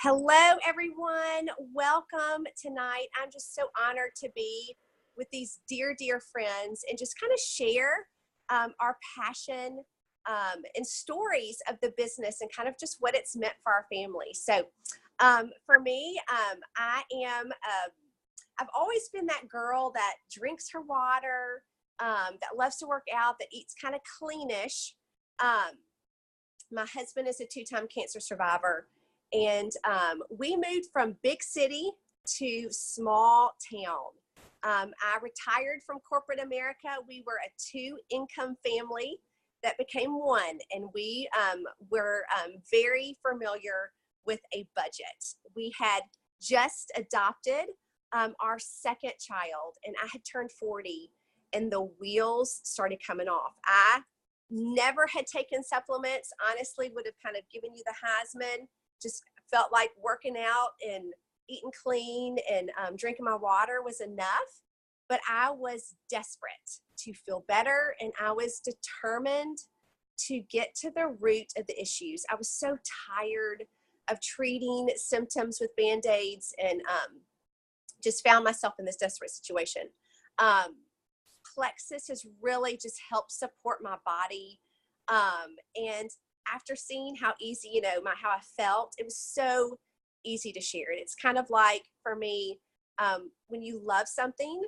Hello, everyone. Welcome tonight. I'm just so honored to be with these dear, dear friends and just kind of share our passion and stories of the business and kind of just what it's meant for our family. So for me, I've always been that girl that drinks her water, that loves to work out, that eats kind of cleanish. My husband is a two-time cancer survivor. And we moved from big city to small town. I retired from corporate America. We were a two-income family that became one, and we were very familiar with a budget. We had just adopted our second child, and I had turned 40, and the wheels started coming off. I never had taken supplements. Honestly, would have kind of given you the Heisman. Just felt like working out and eating clean and drinking my water was enough. But I was desperate to feel better, and I was determined to get to the root of the issues. I was so tired of treating symptoms with Band-Aids and just found myself in this desperate situation. Plexus has really just helped support my body. And after seeing how easy, how I felt, it was so easy to share it. It's kind of like for me, when you love something,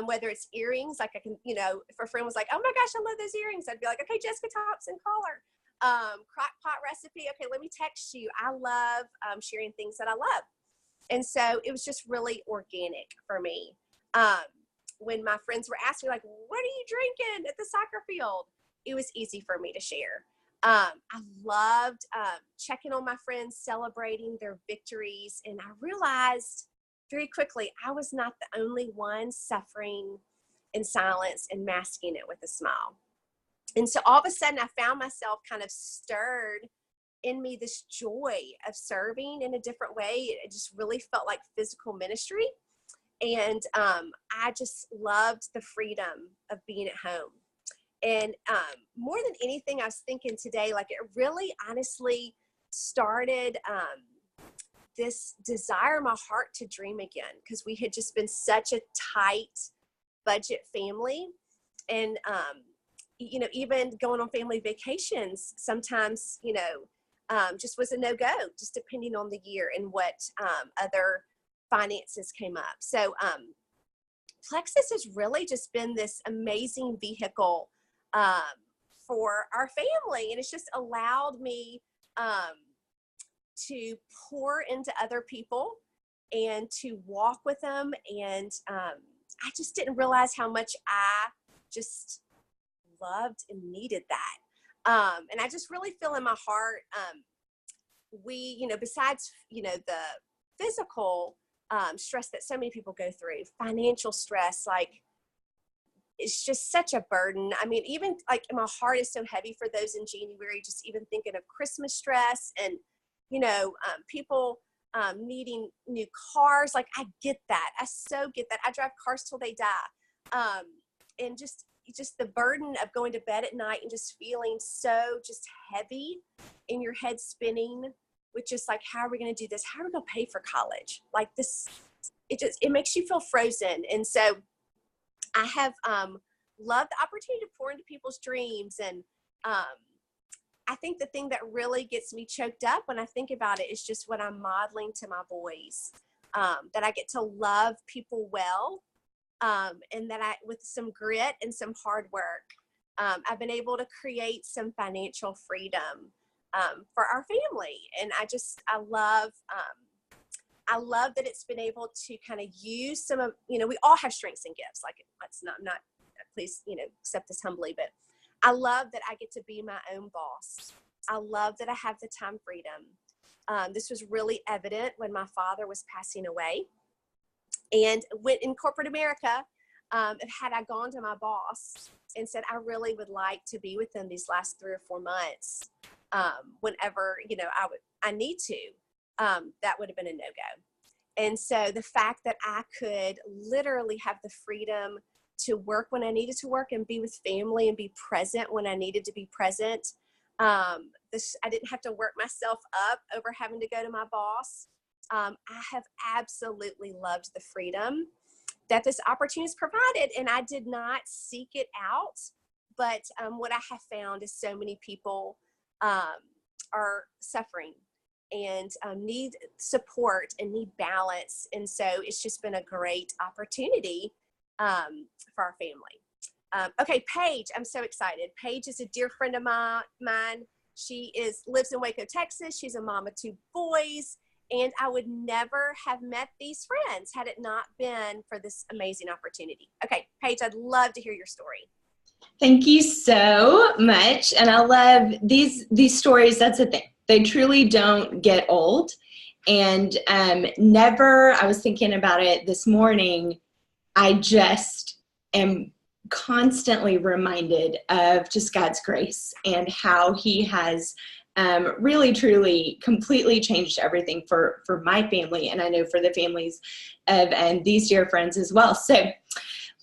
whether it's earrings, like I can, if a friend was like, oh my gosh, I love those earrings, I'd be like, okay, Jessica Thompson, call her. Crock pot recipe, okay, let me text you. I love sharing things that I love. And so it was just really organic for me. When my friends were asking, like, what are you drinking at the soccer field? It was easy for me to share. I loved checking on my friends, celebrating their victories. And I realized very quickly I was not the only one suffering in silence and masking it with a smile. And so all of a sudden I found myself kind of stirred in me this joy of serving in a different way. It just really felt like physical ministry. And I just loved the freedom of being at home. And more than anything, I was thinking today, like it really honestly started this desire in my heart to dream again, because we had just been such a tight budget family. And, even going on family vacations sometimes, just was a no-go, just depending on the year and what other finances came up. So Plexus has really just been this amazing vehicle for our family. And it's just allowed me to pour into other people and to walk with them. And I just didn't realize how much I just loved and needed that. And I just really feel in my heart, we, besides, the physical stress that so many people go through, financial stress, like, it's just such a burden. I mean, even like my heart is so heavy for those in January, just even thinking of Christmas stress and, people needing new cars. Like, I get that. I so get that. I drive cars till they die. And just the burden of going to bed at night and just feeling so just heavy in your head spinning with just like, how are we going to do this? How are we going to pay for college? Like this, it makes you feel frozen. And so I have loved the opportunity to pour into people's dreams. And I think the thing that really gets me choked up when I think about it is just what I'm modeling to my boys, that I get to love people well, and that with some grit and some hard work, I've been able to create some financial freedom for our family. And I love that it's been able to kind of use some of, we all have strengths and gifts. Like, it's not, please, accept this humbly, but I love that I get to be my own boss. I love that I have the time freedom. This was really evident when my father was passing away. And when in corporate America, had I gone to my boss and said, I really would like to be with them these last 3 or 4 months, whenever, I need to, that would have been a no-go. And so the fact that I could literally have the freedom to work when I needed to work and be with family and be present when I needed to be present, I didn't have to work myself up over having to go to my boss. I have absolutely loved the freedom that this opportunity has provided, and I did not seek it out. But what I have found is so many people are suffering and need support and need balance. And so it's just been a great opportunity for our family. Okay, Paige, I'm so excited. Paige is a dear friend of mine. She lives in Waco, Texas. She's a mom of 2 boys. And I would never have met these friends had it not been for this amazing opportunity. Okay, Paige, I'd love to hear your story. Thank you so much. And I love these stories. That's the thing. They truly don't get old. And I was thinking about it this morning, I just am constantly reminded of just God's grace and how he has really, truly, completely changed everything for my family. And I know for the families of these dear friends as well. So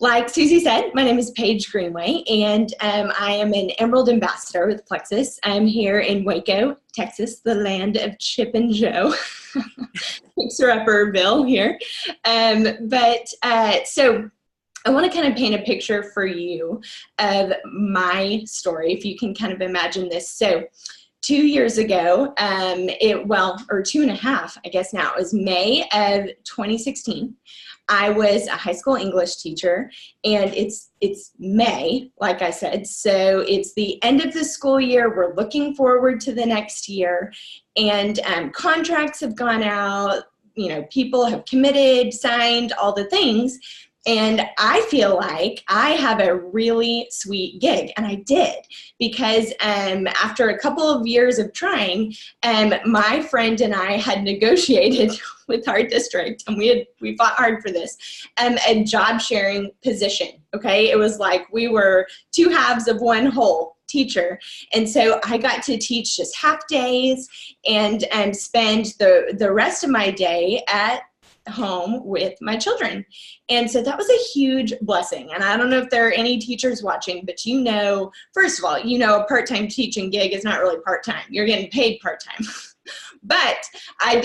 like Susie said, my name is Paige Greenway, and I am an Emerald Ambassador with Plexus. I'm here in Waco, Texas, the land of Chip and Jo. Fixer-upperville here. So I want to kind of paint a picture for you of my story, if you can kind of imagine this. So 2 years ago, or 2.5, I guess now, it was May of 2016. I was a high school English teacher, and it's May, like I said, so it's the end of the school year. We're looking forward to the next year, and contracts have gone out, people have committed, signed, all the things. And I feel like I have a really sweet gig, and I did, because after a couple of years of trying, my friend and I had negotiated with our district, and we fought hard for this, a job sharing position. Okay, it was like we were 2 halves of one whole teacher, and so I got to teach just half days and spend the rest of my day at home with my children. And so that was a huge blessing. And I don't know if there are any teachers watching, but first of all, a part-time teaching gig is not really part-time. You're getting paid part-time. But I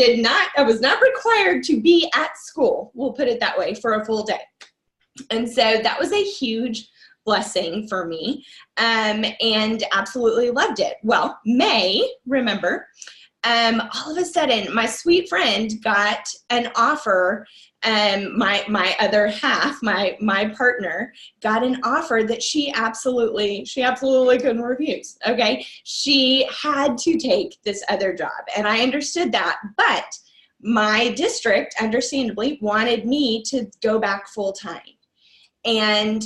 was not required to be at school, we'll put it that way, for a full day. And so that was a huge blessing for me, and absolutely loved it. Well, remember, all of a sudden, my sweet friend got an offer. My other half, my partner, got an offer that she absolutely couldn't refuse. Okay, she had to take this other job, and I understood that. But my district, understandably, wanted me to go back full time. And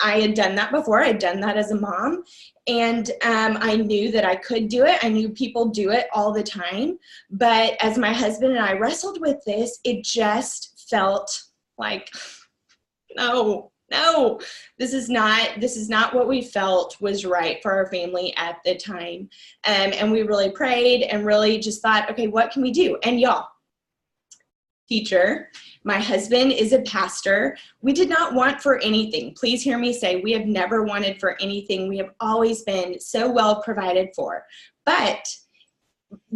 I had done that before. I'd done that as a mom. And I knew that I could do it. I knew people do it all the time. But as my husband and I wrestled with this, it just felt like, no, this is not what we felt was right for our family at the time. And we really prayed and really just thought, okay, what can we do? And y'all, teacher, my husband is a pastor. We did not want for anything. Please hear me say, we have never wanted for anything. We have always been so well provided for. But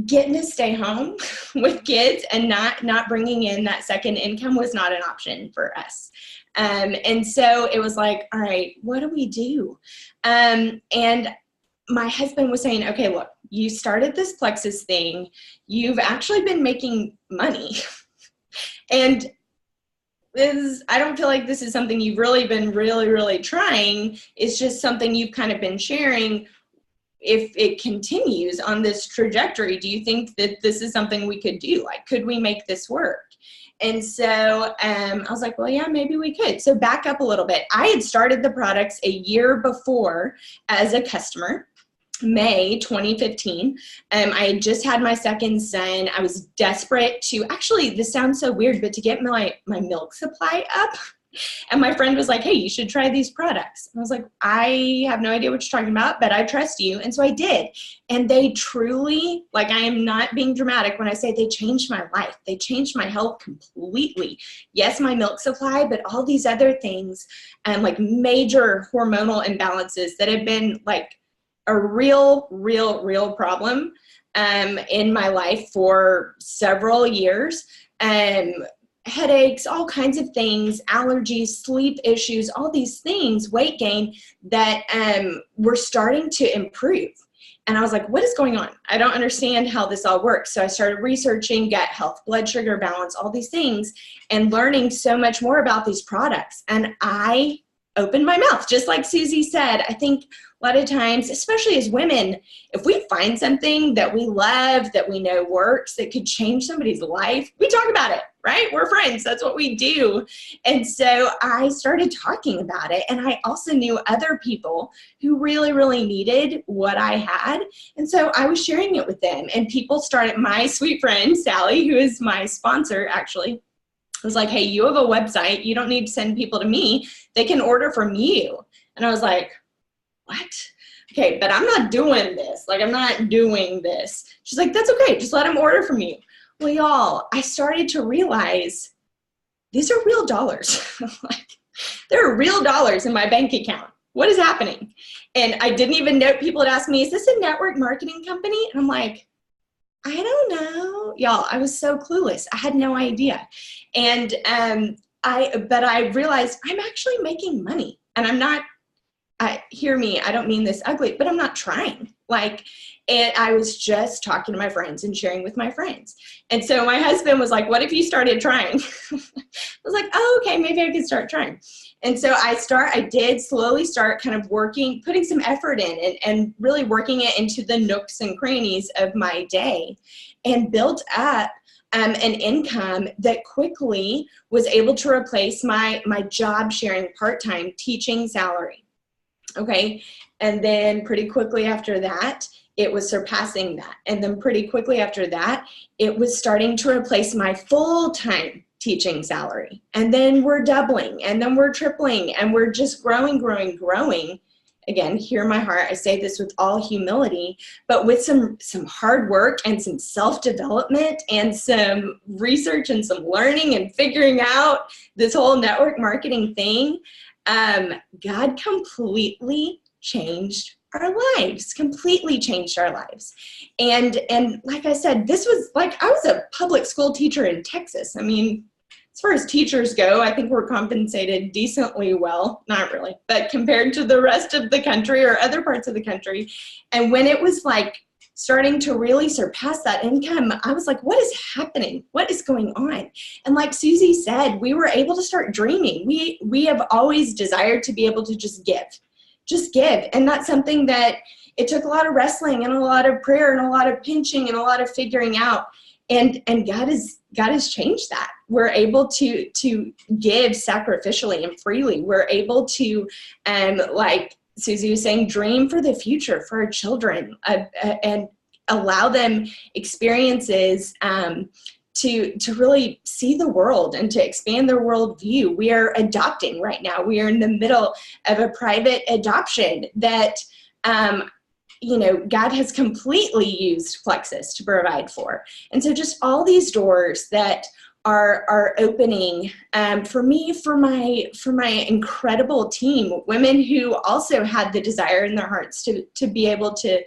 getting to stay home with kids and not bringing in that second income was not an option for us. And so it was like, all right, what do we do? And my husband was saying, okay, look, you started this Plexus thing. You've actually been making money. And I don't feel like this is something you've really been really trying. It's just something you've kind of been sharing. If it continues on this trajectory, do you think that this is something we could do? Like, could we make this work? And so I was like, well, yeah, maybe we could. So back up a little bit. I had started the products a year before as a customer. May 2015. I had just had my second son. I was desperate to, actually, this sounds so weird, but to get my milk supply up. And my friend was like, hey, you should try these products. And I was like, I have no idea what you're talking about, but I trust you. And so I did. And they truly, like, I am not being dramatic when I say they changed my life. They changed my health completely. Yes, my milk supply, but all these other things, like major hormonal imbalances that have been like a real problem in my life for several years. Headaches, all kinds of things, allergies, sleep issues, all these things, weight gain that were starting to improve. And I was like, what is going on? I don't understand how this all works. So I started researching gut health, blood sugar balance, all these things, and learning so much more about these products. And I opened my mouth, just like Susie said. I think a lot of times, especially as women, if we find something that we love, that we know works, that could change somebody's life, we talk about it, right? We're friends. That's what we do. And so I started talking about it. And I also knew other people who really needed what I had. And so I was sharing it with them. And people started, my sweet friend, Sally, who is my sponsor, actually, was like, hey, you have a website. You don't need to send people to me. They can order from you. And I was like, what? Okay, but I'm not doing this. Like, I'm not doing this. She's like, that's okay. Just let them order from you. Well, y'all, I started to realize these are real dollars. Like, there are real dollars in my bank account. What is happening? And I didn't even know. People had asked me, is this a network marketing company? And I'm like, I don't know. Y'all, I was so clueless. I had no idea. And but I realized I'm actually making money. And I'm not, hear me, I don't mean this ugly, but I'm not trying. Like, and I was just talking to my friends and sharing with my friends. And so my husband was like, what if you started trying? I was like, oh, okay, maybe I could start trying. And so I did slowly start kind of working, putting some effort in and really working it into the nooks and crannies of my day, and built up an income that quickly was able to replace my job sharing part-time teaching salary. Okay. And then pretty quickly after that, it was surpassing that. And then pretty quickly after that, it was starting to replace my full-time teaching salary. And then we're doubling, and then we're tripling, and we're just growing. Again, hear my heart. I say this with all humility, but with some hard work and some self-development and some research and some learning and figuring out this whole network marketing thing, God completely changed our lives, completely changed our lives. And like I said, this was like, I was a public school teacher in Texas. I mean, as far as teachers go, I think we're compensated decently well, not really, but compared to the rest of the country or other parts of the country. And when it was like starting to really surpass that income, I was like, what is happening? What is going on? And like Susie said, we were able to start dreaming. We have always desired to be able to just give. And that's something that it took a lot of wrestling and a lot of prayer and a lot of pinching and a lot of figuring out. And God has changed that. We're able to give sacrificially and freely. We're able to, like Susie was saying, dream for the future for our children, and allow them experiences to really see the world and to expand their worldview. We are adopting right now. We are in the middle of a private adoption that God has completely used Plexus to provide for. And so just all these doors that are opening for me, for my incredible team, women who also had the desire in their hearts to be able to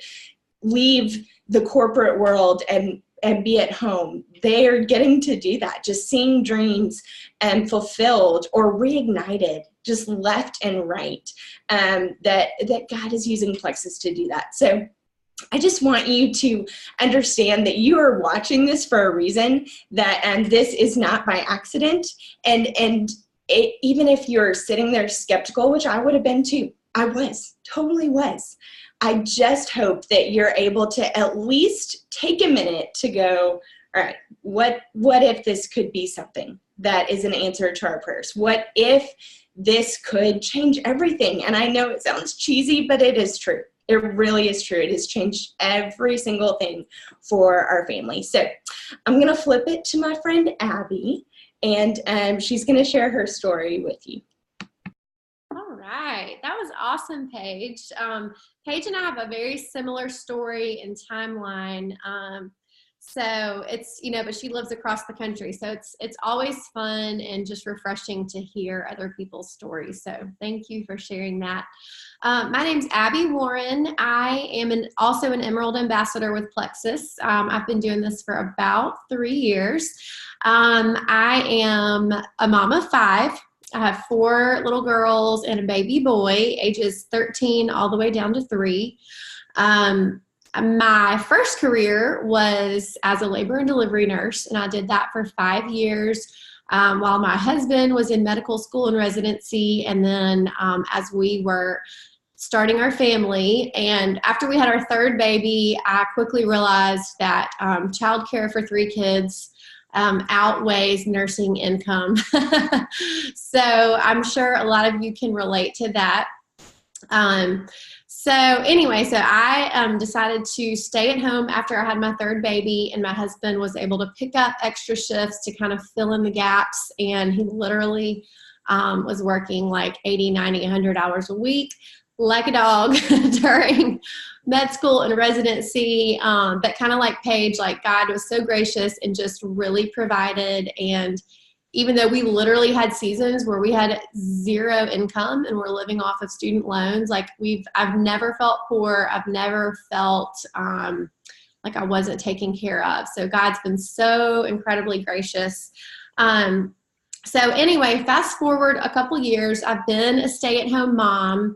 leave the corporate world and be at home. They are getting to do that, just seeing dreams fulfilled or reignited, just left and right, that God is using Plexus to do that. So I just want you to understand that you are watching this for a reason, that this is not by accident. And even if you're sitting there skeptical, which I would have been too, totally was. I just hope that you're able to at least take a minute to go, all right, what if this could be something that is an answer to our prayers? What if this could change everything? And I know it sounds cheesy, but it is true. It really is true. It has changed every single thing for our family. So I'm going to flip it to my friend Abby, and she's going to share her story with you. All right. That was awesome, Paige. Paige and I have a very similar story and timeline. So it's, but she lives across the country. So it's always fun and just refreshing to hear other people's stories. So thank you for sharing that. My name's Abby Warren. I am also an Emerald Ambassador with Plexus. I've been doing this for about 3 years. I am a mom of 5. I have 4 little girls and a baby boy, ages 13 all the way down to 3. My first career was as a labor and delivery nurse, and I did that for 5 years while my husband was in medical school and residency. And then as we were starting our family, and after we had our 3rd baby, I quickly realized that childcare for 3 kids outweighs nursing income. So I'm sure a lot of you can relate to that. So I decided to stay at home after I had my 3rd baby, and my husband was able to pick up extra shifts to kind of fill in the gaps. And he literally was working like 80, 90, 100 hours a week like a dog during med school and residency. But kind of like Paige, like God was so gracious and just really provided. And even though we literally had seasons where we had 0 income and we're living off of student loans, like I've never felt poor. I've never felt like I wasn't taken care of. So God's been so incredibly gracious. So anyway, fast forward a couple years, I've been a stay-at-home mom.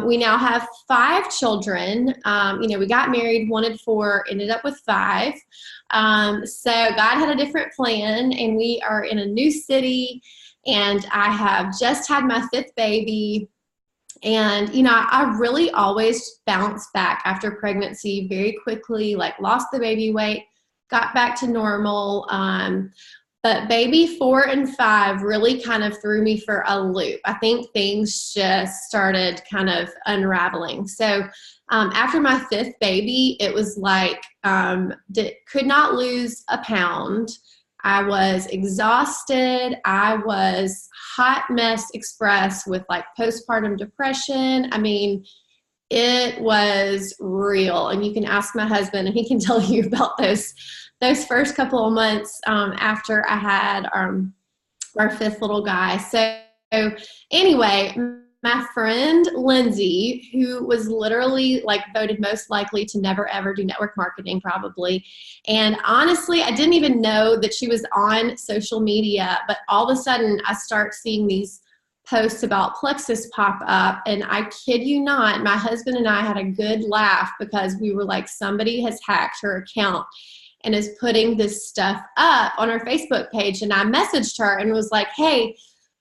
We now have 5 children. We got married, wanted 4, ended up with 5. So God had a different plan, and we are in a new city, and I have just had my 5th baby. And, I really always bounced back after pregnancy very quickly, like lost the baby weight, got back to normal. But baby 4 and 5 really kind of threw me for a loop. I think things just started kind of unraveling. So after my 5th baby, it was like could not lose a pound. I was exhausted. I was hot mess express with like postpartum depression. I mean, it was real. And you can ask my husband and he can tell you about those first couple of months after I had our 5th little guy. So anyway, my friend Lindsay, who was literally like voted most likely to never ever do network marketing probably. And honestly, I didn't even know that she was on social media, but all of a sudden I start seeing these posts about Plexus pop up, and I kid you not, my husband and I had a good laugh because we were like, somebody has hacked her account and is putting this stuff up on our Facebook page. And I messaged her and was like, hey,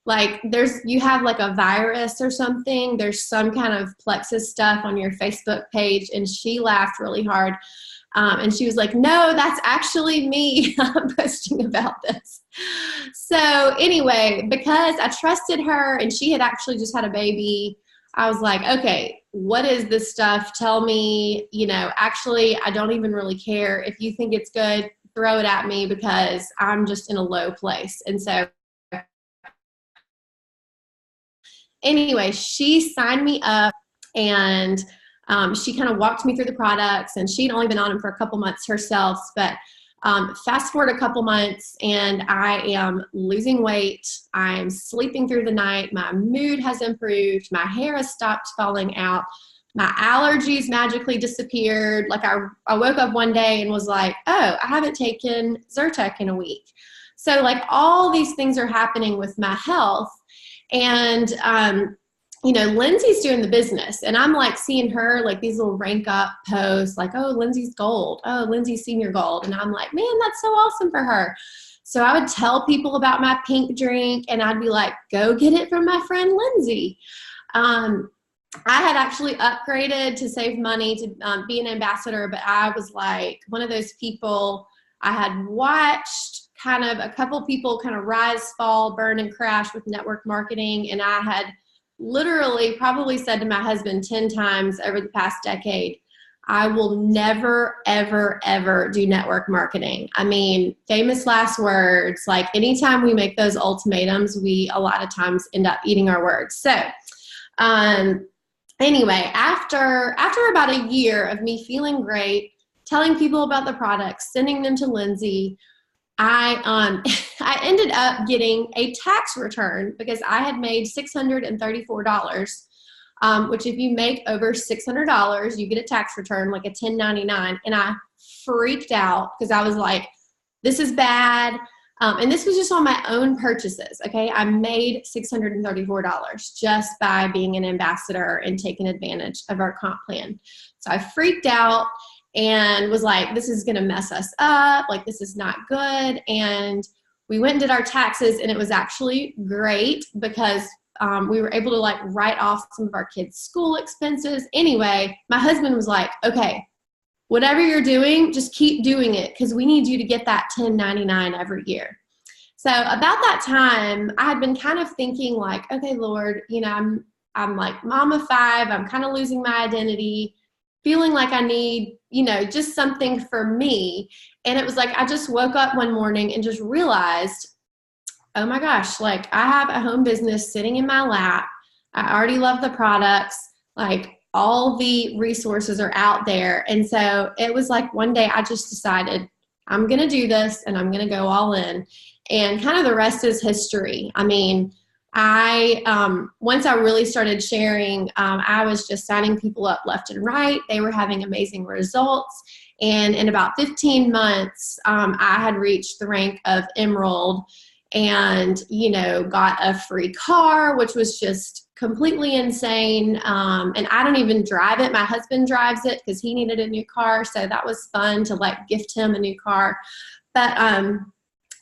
like you have like a virus or something. There's some kind of Plexus stuff on your Facebook page. And she laughed really hard. And she was like, no, that's actually me posting about this. So anyway, because I trusted her and she had actually just had a baby, I was like, okay, what is this stuff? Tell me, actually, I don't even really care. If you think it's good, throw it at me because I'm just in a low place. And so anyway, she signed me up, and she kind of walked me through the products, and she'd only been on them for a couple months herself. But fast forward a couple months, and I am losing weight. I'm sleeping through the night. My mood has improved. My hair has stopped falling out. My allergies magically disappeared. Like I woke up one day and was like, oh, I haven't taken Zyrtec in a week. So like all these things are happening with my health. And Lindsay's doing the business, and I'm like seeing her like these little rank up posts like, oh, Lindsay's gold. Oh, Lindsay's senior gold. And I'm like, man, that's so awesome for her. So I would tell people about my pink drink, and I'd be like, go get it from my friend Lindsay. I had actually upgraded to save money to be an ambassador, but I was like one of those people. I had watched kind of a couple people kind of rise, fall, burn, and crash with network marketing. And I had literally probably said to my husband 10 times over the past decade, I will never, ever, ever do network marketing. I mean, famous last words, like anytime we make those ultimatums, we a lot of times end up eating our words. So anyway, after about a year of me feeling great, telling people about the products, sending them to Lindsay. I I ended up getting a tax return because I had made $634, which if you make over $600, you get a tax return, like a 1099. And I freaked out because I was like, this is bad. And this was just on my own purchases. Okay. I made $634 just by being an ambassador and taking advantage of our comp plan. So I freaked out and was like, this is going to mess us up. Like, this is not good. And we went and did our taxes, and it was actually great because we were able to like write off some of our kids' school expenses. Anyway, my husband was like, okay, whatever you're doing, just keep doing it because we need you to get that 1099 every year. So about that time, I had been kind of thinking like, okay, Lord, you know, I'm like mom of 5. I'm kind of losing my identity, feeling like I need, you know, just something for me. And it was like, I just woke up one morning and just realized, oh my gosh, like I have a home business sitting in my lap. I already love the products. Like all the resources are out there. And so it was like one day I just decided I'm going to do this and I'm going to go all in. And kind of the rest is history. I mean, once I really started sharing, I was just signing people up left and right. They were having amazing results. And in about 15 months, I had reached the rank of Emerald and, you know, got a free car, which was just completely insane. And I don't even drive it. My husband drives it because he needed a new car. So that was fun to like gift him a new car. But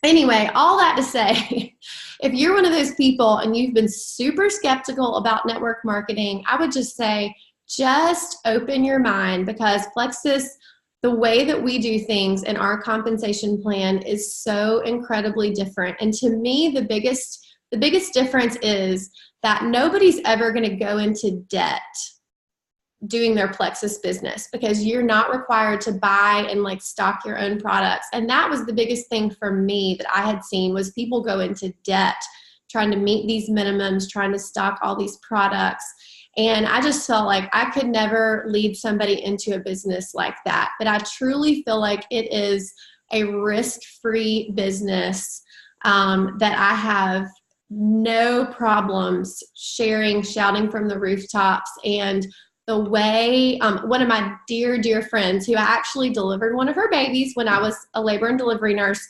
anyway, all that to say, if you're one of those people and you've been super skeptical about network marketing, I would just say, just open your mind because Plexus, the way that we do things in our compensation plan is so incredibly different. And to me, the biggest difference is that nobody's ever going to go into debt doing their Plexus business because you're not required to buy and like stock your own products. And that was the biggest thing for me that I had seen was people go into debt trying to meet these minimums, trying to stock all these products. And I just felt like I could never lead somebody into a business like that. But I truly feel like it is a risk-free business that I have no problems sharing, shouting from the rooftops. And the way one of my dear, dear friends who I actually delivered one of her babies when I was a labor and delivery nurse,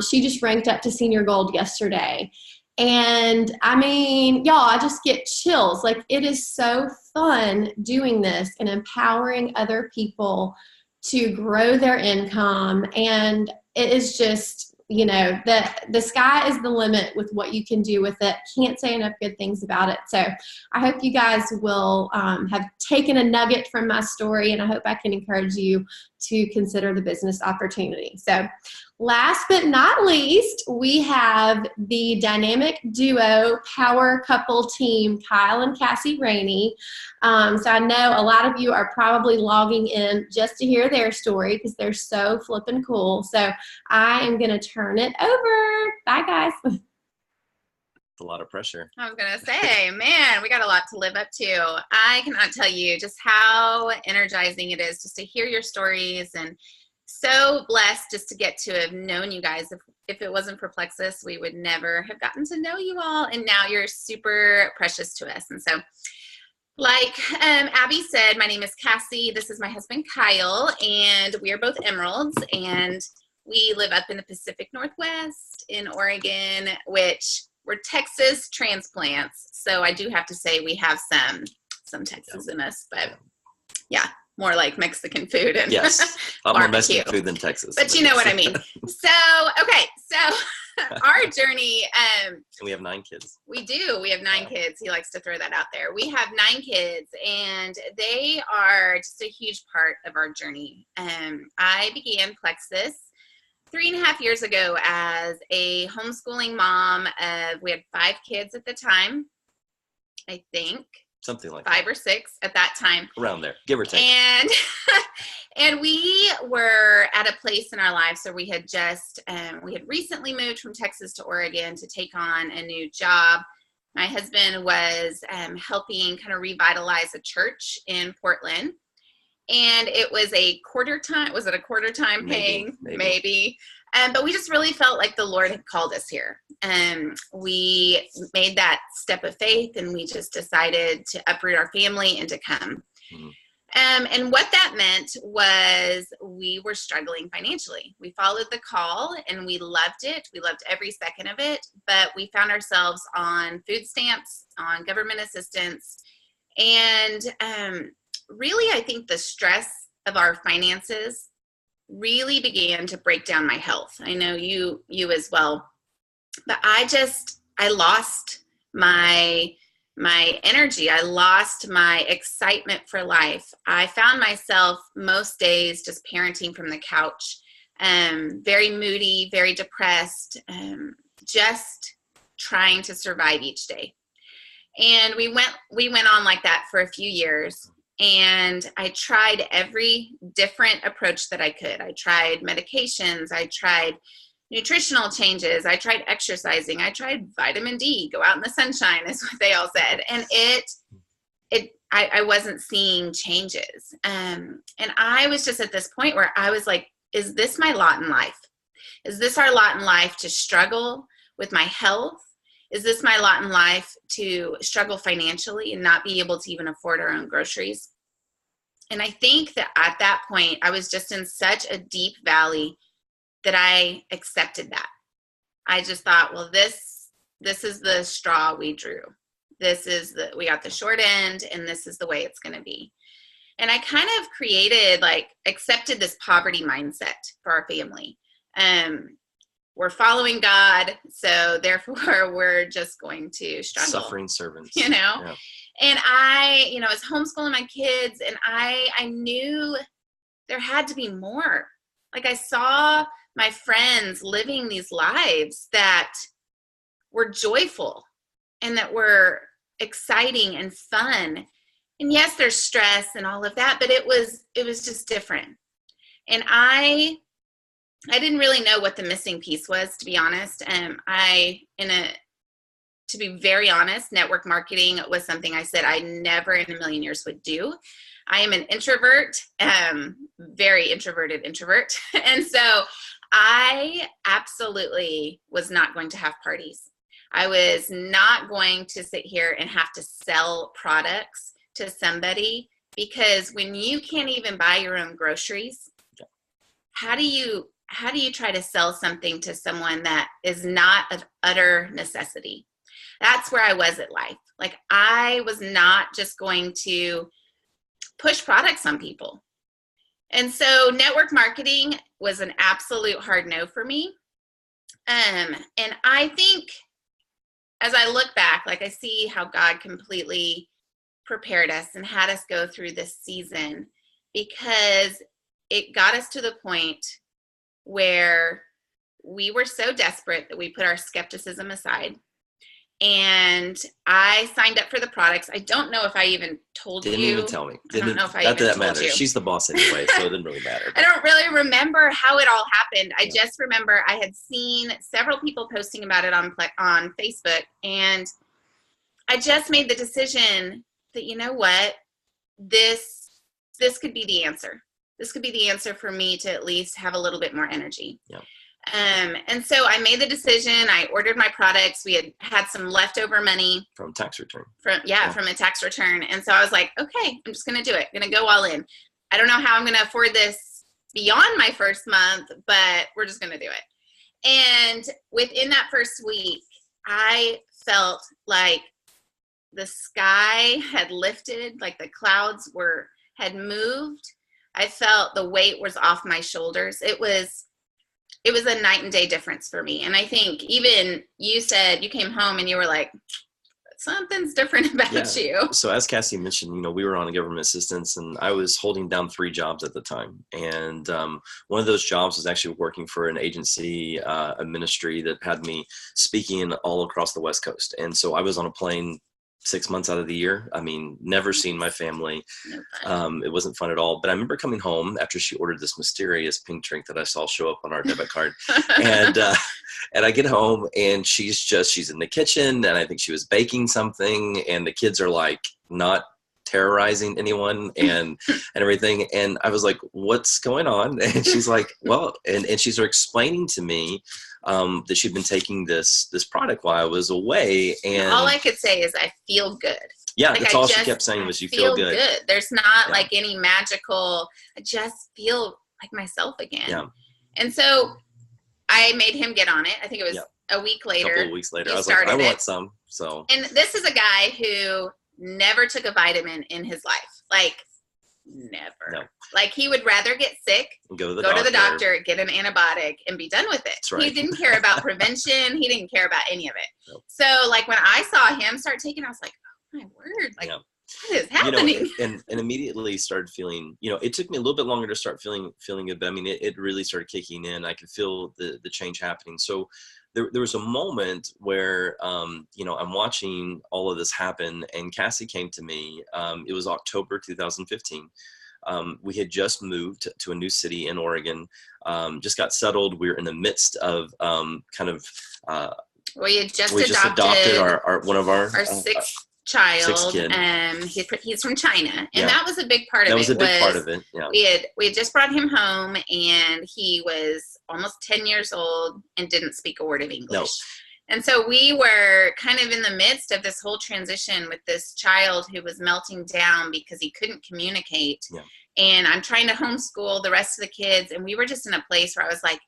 she just ranked up to senior gold yesterday. And I mean, y'all, I just get chills. Like it is so fun doing this and empowering other people to grow their income. And it is just, you know, the sky is the limit with what you can do with it. Can't say enough good things about it. So I hope you guys will have taken a nugget from my story, and I hope I can encourage you to consider the business opportunity. So last but not least, we have the dynamic duo power couple team, Kyle and Cassie Rainey. So I know a lot of you are probably logging in just to hear their story because they're so flippin' cool. So I am going to turn it over. Bye, guys. A lot of pressure. I was going to say, man, we got a lot to live up to. I cannot tell you just how energizing it is just to hear your stories, and so blessed just to get to have known you guys. If it wasn't for Plexus, we would never have gotten to know you all. And now you're super precious to us. And so like Abby said, my name is Cassie. This is my husband, Kyle, and we are both Emeralds. And we live up in the Pacific Northwest in Oregon, which we're Texas transplants. So I do have to say we have some Texas in us, but yeah. More like Mexican food and yes, a lot more Mexican food than Texas. But you know what I mean. So, okay. So our journey. And we have 9 kids. We do. We have 9 kids. He likes to throw that out there. We have 9 kids, and they are just a huge part of our journey. I began Plexus 3.5 years ago as a homeschooling mom. We had 5 kids at the time, I think. Something like 5 or 6 at that time. Around there, give or take. And we were at a place in our lives where we had just, we had recently moved from Texas to Oregon to take on a new job. My husband was helping kind of revitalize a church in Portland. And it was a quarter time. Was it a quarter time paying? Maybe. But we just really felt like the Lord had called us here. And we made that step of faith, and we just decided to uproot our family and to come. Mm-hmm. And what that meant was we were struggling financially. We followed the call and we loved it. We loved every second of it, but we found ourselves on food stamps, on government assistance. And really, I think the stress of our finances really began to break down my health. I know you as well, but I lost my energy. I lost my excitement for life. I found myself most days just parenting from the couch, very moody, very depressed, just trying to survive each day. And we went on like that for a few years. And I tried every different approach that I could. I tried medications. I tried nutritional changes. I tried exercising. I tried vitamin D, go out in the sunshine is what they all said. And I wasn't seeing changes. And I was just at this point where I was like, is this my lot in life? Is this our lot in life to struggle with my health? Is this my lot in life to struggle financially and not be able to even afford our own groceries? And I think that at that point, I was just in such a deep valley that I accepted that. I just thought, well, this is the straw we drew. We got the short end, and this is the way it's going to be. And I kind of accepted this poverty mindset for our family. We're following God, so therefore we're just going to struggle. Suffering servants. Yeah. And I was homeschooling my kids, and I knew there had to be more. Like, I saw my friends living these lives that were joyful and that were exciting and fun. And yes, there's stress and all of that, but it was just different. And I didn't really know what the missing piece was, to be honest. To be very honest, network marketing was something I said I never in a million years would do. I am an introvert, very introverted introvert. And so I absolutely was not going to have parties. I was not going to sit here and have to sell products to somebody, because when you can't even buy your own groceries, how do you try to sell something to someone that is not of utter necessity? That's where I was at life. Like, I was not just going to push products on people. And so network marketing was an absolute hard no for me. And I think as I look back, I see how God completely prepared us and had us go through this season, because it got us to the point where we were so desperate that we put our skepticism aside. And I signed up for the products. I don't know if I even told you. Didn't even tell me. I don't know if I even told matter. You. She's the boss anyway, so it didn't really matter. I don't really remember how it all happened. I just remember I had seen several people posting about it on Facebook, and I just made the decision that, you know what, this could be the answer. This could be the answer for me to at least have a little bit more energy. Yeah. And so I made the decision. I ordered my products. We had some leftover money from tax return. From a tax return. And so I was like, okay, I'm just going to do it. I'm going to go all in. I don't know how I'm going to afford this beyond my first month, but we're just going to do it. And within that first week, I felt like the sky had lifted, like the clouds had moved. I felt the weight was off my shoulders. It was a night and day difference for me. And I think even you said you came home and you were like, something's different about you. So as Cassie mentioned, we were on government assistance, and I was holding down 3 jobs at the time. And one of those jobs was actually working for an agency, a ministry that had me speaking all across the West Coast. And so I was on a plane 6 months out of the year. I mean, never seen my family. It wasn't fun at all. But I remember coming home after she ordered this mysterious pink drink that I saw show up on our debit card. And I get home, and she's in the kitchen, and I think she was baking something, and the kids are like not terrorizing anyone and everything. And I was like, what's going on? And she's like, well, and she's explaining to me that she'd been taking this product while I was away. And all I could say is I feel good. Yeah, like that's all she kept saying was you feel good. There's not like any magical, I just feel like myself again. Yeah. And so I made him get on it. I think it was a week later. A couple of weeks later. I was like, I want some. So. And this is a guy who never took a vitamin in his life. Like, never. No. Like, he would rather get sick, go to the doctor, get an antibiotic, and be done with it. That's right. He didn't care about prevention. He didn't care about any of it. Nope. So, like, when I saw him start taking, I was like, oh, my word. Like, what is happening? And immediately started feeling, it took me a little bit longer to start feeling good, but I mean, it really started kicking in. I could feel the change happening. So there was a moment where, I'm watching all of this happen, and Cassie came to me. It was October 2015. We had just moved to a new city in Oregon, just got settled. We were in the midst of we had just adopted our one of our sixth child. He's from China, and that was a big part of it. That was a big part of it. Yeah. We had just brought him home, and he was almost 10 years old and didn't speak a word of English. No. And so we were kind of in the midst of this whole transition with this child who was melting down because he couldn't communicate. Yeah. And I'm trying to homeschool the rest of the kids, and we were just in a place where I was like,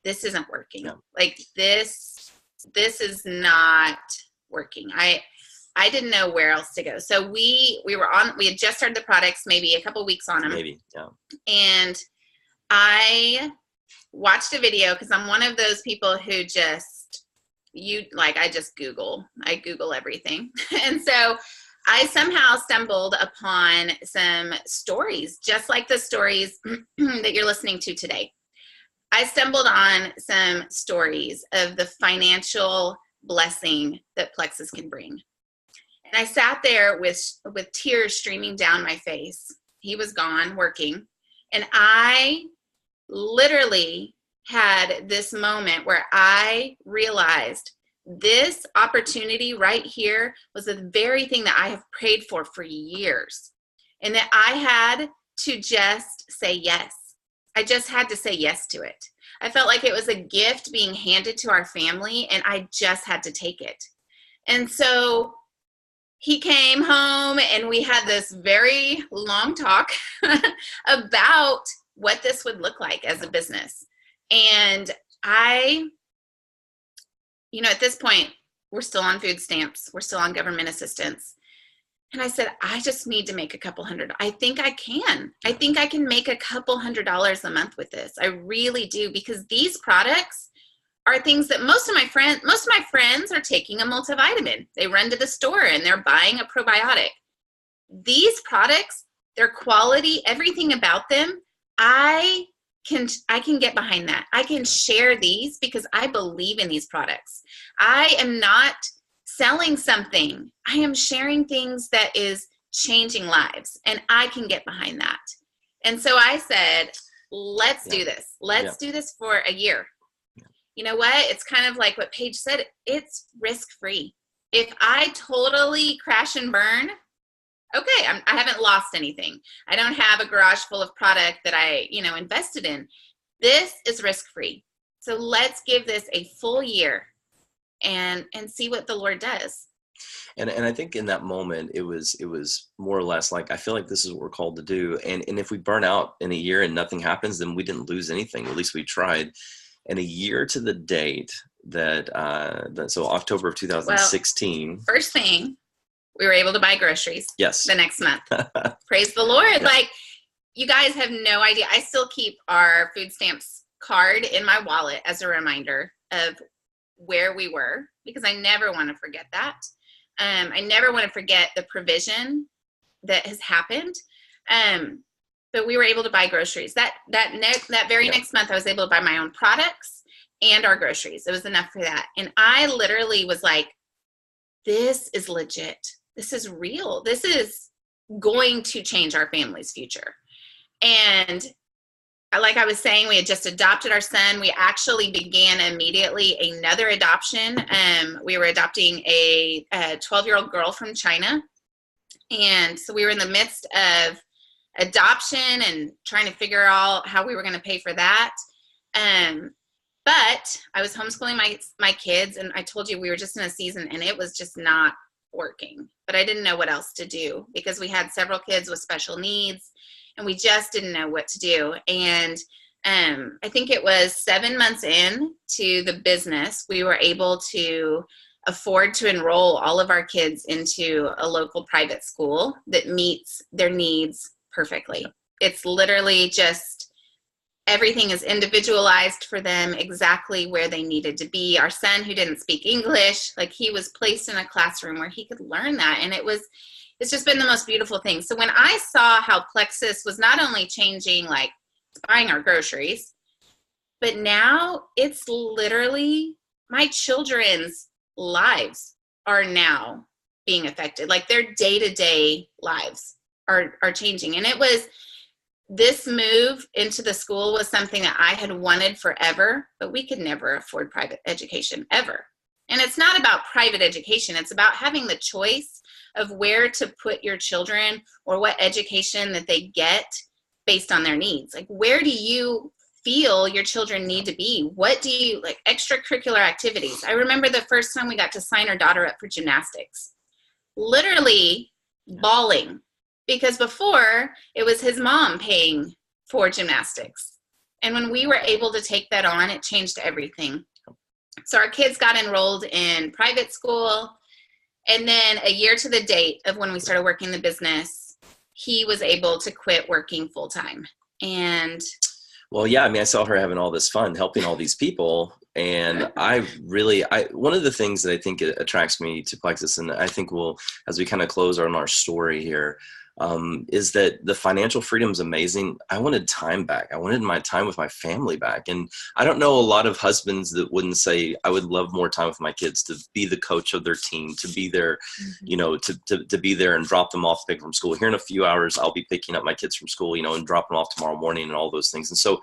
this isn't working. Yeah. Like this is not working. I didn't know where else to go. So we had just started the products, maybe a couple weeks on them. Maybe, yeah. And I watched a video because I'm one of those people who I just Google everything. And so I somehow stumbled upon some stories, just like the stories that you're listening to today. I stumbled on some stories of the financial blessing that Plexus can bring. And I sat there with tears streaming down my face. He was gone working. And I literally had this moment where I realized this opportunity right here was the very thing that I have prayed for years. And that I had to just say yes. I just had to say yes to it. I felt like it was a gift being handed to our family, and I just had to take it. And so he came home, and we had this very long talk about what this would look like as a business. And at this point, we're still on food stamps. We're still on government assistance. And I said, I just need to make a couple $100. I think I can. I think I can make a couple $100 a month with this. I really do, because these products are things that most of my friends are taking a multivitamin. They run to the store and they're buying a probiotic. These products, their quality, everything about them, I can get behind that. I can share these because I believe in these products. I am not selling something. I am sharing things that is changing lives, and I can get behind that. And so I said, let's do this. Let's do this for a year. You know what? It's kind of like what Paige said. It's risk-free. If I totally crash and burn, okay, I haven't lost anything. I don't have a garage full of product that I, invested in. This is risk-free. So let's give this a full year and see what the Lord does. And I think in that moment, it was more or less like, I feel like this is what we're called to do. And if we burn out in a year and nothing happens, then we didn't lose anything. At least we tried. And a year to the date so October of 2016. Well, first thing, we were able to buy groceries. Yes. The next month. Praise the Lord. Yeah. Like, you guys have no idea. I still keep our food stamps card in my wallet as a reminder of where we were, because I never want to forget that. I never want to forget the provision that has happened. But we were able to buy groceries. That very next month, I was able to buy my own products and our groceries. It was enough for that. And I literally was like, this is legit. This is real. This is going to change our family's future. And like I was saying, we had just adopted our son. We actually began immediately another adoption. We were adopting a 12-year-old girl from China. And so we were in the midst of adoption and trying to figure out how we were going to pay for that. But I was homeschooling my kids, and I told you we were just in a season and it was just not working, but I didn't know what else to do because we had several kids with special needs and we just didn't know what to do. And I think it was 7 months in to the business, we were able to afford to enroll all of our kids into a local private school that meets their needs perfectly. It's literally just everything is individualized for them exactly where they needed to be. Our son, who didn't speak English, like he was placed in a classroom where he could learn that. And it's just been the most beautiful thing. So when I saw how Plexus was not only changing, like buying our groceries, but now it's literally my children's lives are now being affected. Like their day-to-day lives are changing. And it was, this move into the school was something that I had wanted forever, but we could never afford private education ever. And it's not about private education. It's about having the choice of where to put your children or what education that they get based on their needs. Like, where do you feel your children need to be? What do you like? Extracurricular activities. I remember the first time we got to sign our daughter up for gymnastics, literally bawling, because before it was his mom paying for gymnastics. And when we were able to take that on, it changed everything. So our kids got enrolled in private school. And then a year to the date of when we started working the business, he was able to quit working full time. And well, yeah, I mean, I saw her having all this fun helping all these people. And one of the things that I think attracts me to Plexus, and I think as we kind of close on our story here, is that the financial freedom is amazing. I wanted time back. I wanted my time with my family back. And I don't know a lot of husbands that wouldn't say, I would love more time with my kids, to be the coach of their team, to be there, to be there and drop them off, pick them from school. Here in a few hours, I'll be picking up my kids from school, and drop them off tomorrow morning and all those things. And so,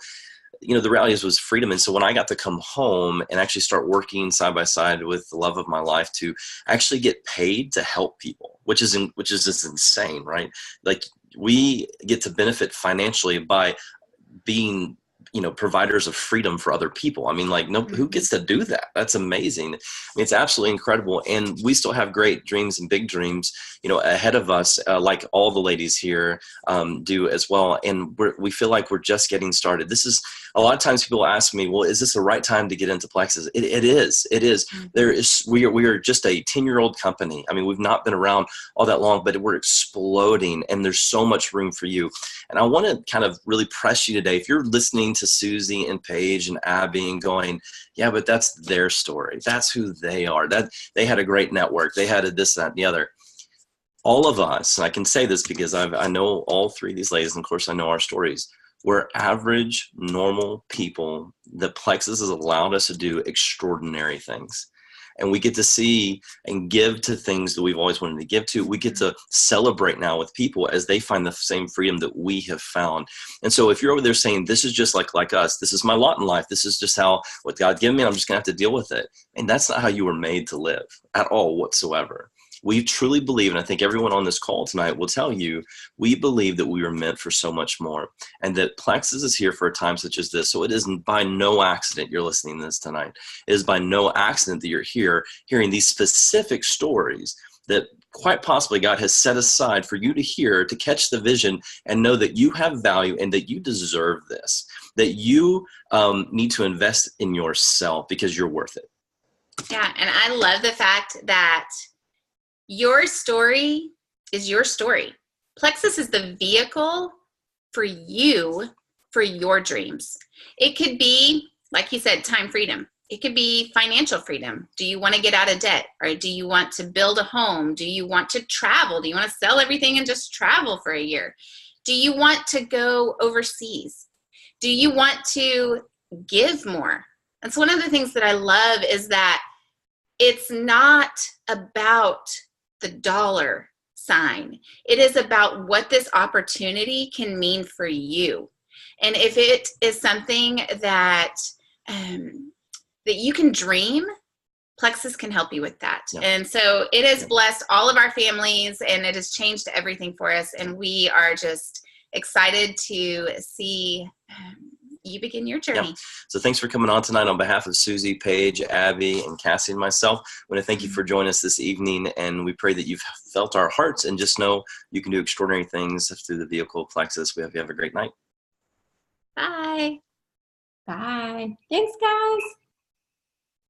the reality was freedom. And so when I got to come home and actually start working side by side with the love of my life to actually get paid to help people, which is just insane, right? Like, we get to benefit financially by being, providers of freedom for other people. I mean, like, no, who gets to do that? That's amazing. I mean, it's absolutely incredible. And we still have great dreams and big dreams, ahead of us, like all the ladies here do as well. And we feel like we're just getting started. This is, a lot of times people ask me, well, is this the right time to get into Plexus? It is. We are just a 10-year-old company. I mean, we've not been around all that long, but we're exploding and there's so much room for you. And I want to kind of really press you today. If you're listening to Susie and Paige and Abby and going, yeah, but that's their story. That's who they are. That they had a great network. They had this, that, and the other. All of us, and I can say this because I know all three of these ladies, and of course I know our stories. We're average, normal people that Plexus has allowed us to do extraordinary things. And we get to see and give to things that we've always wanted to give to. We get to celebrate now with people as they find the same freedom that we have found. And so if you're over there saying, this is just like us, this is my lot in life, this is just what God gave me, I'm just going to have to deal with it. And that's not how you were made to live at all whatsoever. We truly believe, and I think everyone on this call tonight will tell you, we believe that we were meant for so much more, and that Plexus is here for a time such as this. So it is by no accident you're listening to this tonight. It is by no accident that you're here hearing these specific stories that quite possibly God has set aside for you to hear, to catch the vision and know that you have value and that you deserve this, that you need to invest in yourself because you're worth it. Yeah, and I love the fact that your story is your story. Plexus is the vehicle for you, for your dreams. It could be, like you said, time freedom. It could be financial freedom. Do you want to get out of debt? Or do you want to build a home? Do you want to travel? Do you want to sell everything and just travel for a year? Do you want to go overseas? Do you want to give more? That's one of the things that I love, is that it's not about the dollar sign. It is about what this opportunity can mean for you. And if it is something that that you can dream, Plexus can help you with that. Yeah. And so it has Yeah. blessed all of our families, and it has changed everything for us. And we are just excited to see you begin your journey. So thanks for coming on tonight. On behalf of Susie, Paige, Abby, and Cassie and myself, I want to thank you for joining us this evening, and we pray that you've felt our hearts, and just know you can do extraordinary things through the vehicle of Plexus. We hope you have a great night. Bye. Bye. Thanks, guys.